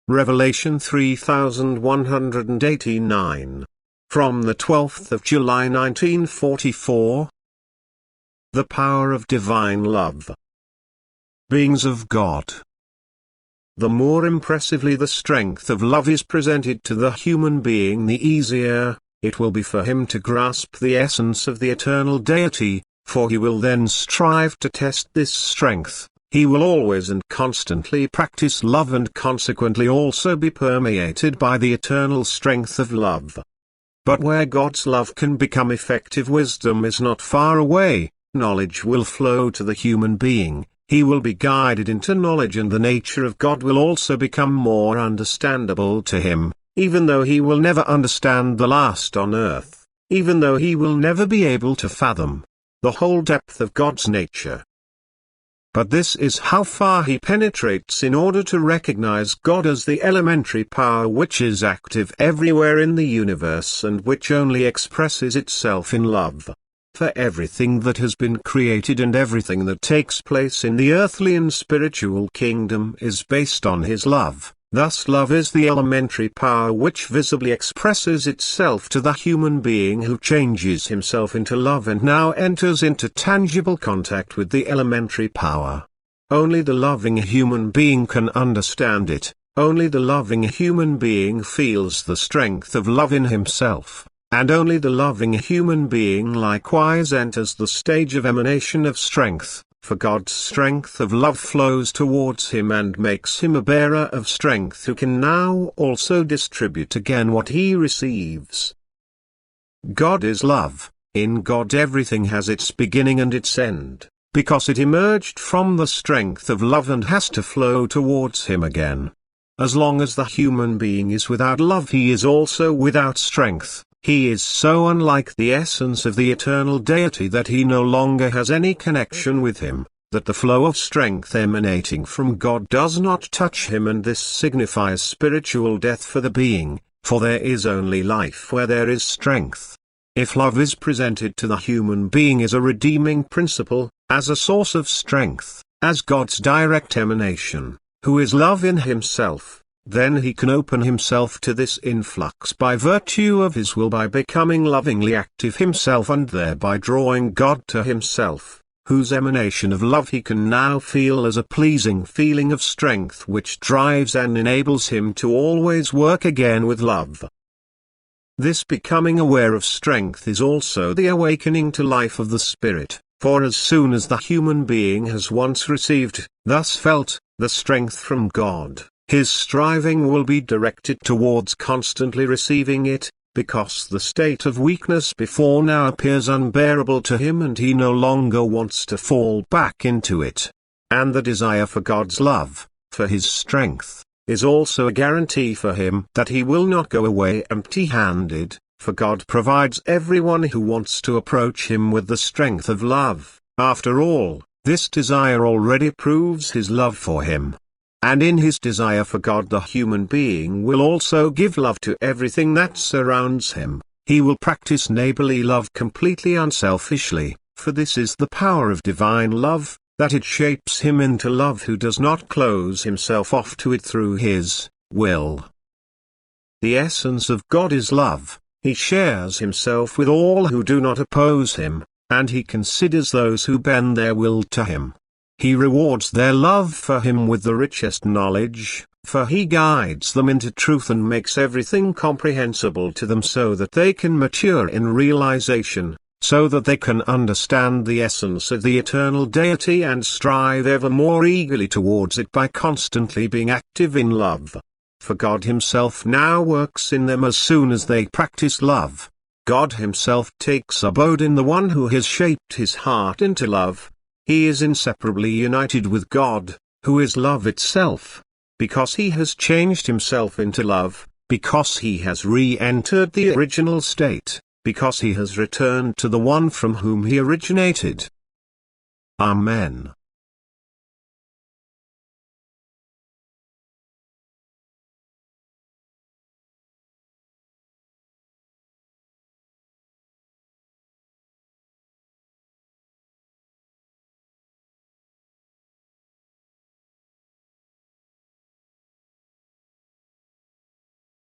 Revelation 3189. From the 12th of July 1944. The power of divine love. Beings of God. The more impressively the strength of love is presented to the human being, the easier it will be for him to grasp the essence of the eternal deity, for he will then strive to test this strength. He will always and constantly practice love and consequently also be permeated by the eternal strength of love. But where God's love can become effective, wisdom is not far away. Knowledge will flow to the human being, he will be guided into knowledge, and the nature of God will also become more understandable to him, even though he will never understand the last on earth, even though he will never be able to fathom the whole depth of God's nature. But this is how far he penetrates in order to recognize God as the elementary power which is active everywhere in the universe and which only expresses itself in love. For everything that has been created and everything that takes place in the earthly and spiritual kingdom is based on his love. Thus love is the elementary power which visibly expresses itself to the human being who changes himself into love and now enters into tangible contact with the elementary power. Only the loving human being can understand it, only the loving human being feels the strength of love in himself, and only the loving human being likewise enters the stage of emanation of strength. For God's strength of love flows towards him and makes him a bearer of strength who can now also distribute again what he receives. God is love. In God everything has its beginning and its end, because it emerged from the strength of love and has to flow towards him again. As long as the human being is without love, he is also without strength. He is so unlike the essence of the eternal deity that he no longer has any connection with him, that the flow of strength emanating from God does not touch him, and this signifies spiritual death for the being, for there is only life where there is strength. If love is presented to the human being as a redeeming principle, as a source of strength, as God's direct emanation, who is love in himself, then he can open himself to this influx by virtue of his will, by becoming lovingly active himself and thereby drawing God to himself, whose emanation of love he can now feel as a pleasing feeling of strength which drives and enables him to always work again with love. This becoming aware of strength is also the awakening to life of the spirit, for as soon as the human being has once received, thus felt, the strength from God, his striving will be directed towards constantly receiving it, because the state of weakness before now appears unbearable to him and he no longer wants to fall back into it. And the desire for God's love, for his strength, is also a guarantee for him that he will not go away empty-handed, for God provides everyone who wants to approach him with the strength of love. After all, this desire already proves his love for him. And in his desire for God, the human being will also give love to everything that surrounds him. He will practice neighborly love completely unselfishly, for this is the power of divine love, that it shapes him into love who does not close himself off to it through his will. The essence of God is love. He shares himself with all who do not oppose him, and he considers those who bend their will to him. He rewards their love for him with the richest knowledge, for he guides them into truth and makes everything comprehensible to them so that they can mature in realization, so that they can understand the essence of the eternal deity and strive ever more eagerly towards it by constantly being active in love. For God himself now works in them as soon as they practice love. God himself takes abode in the one who has shaped his heart into love. He is inseparably united with God, who is love itself. Because he has changed himself into love, because he has re-entered the original state, because he has returned to the one from whom he originated. Amen.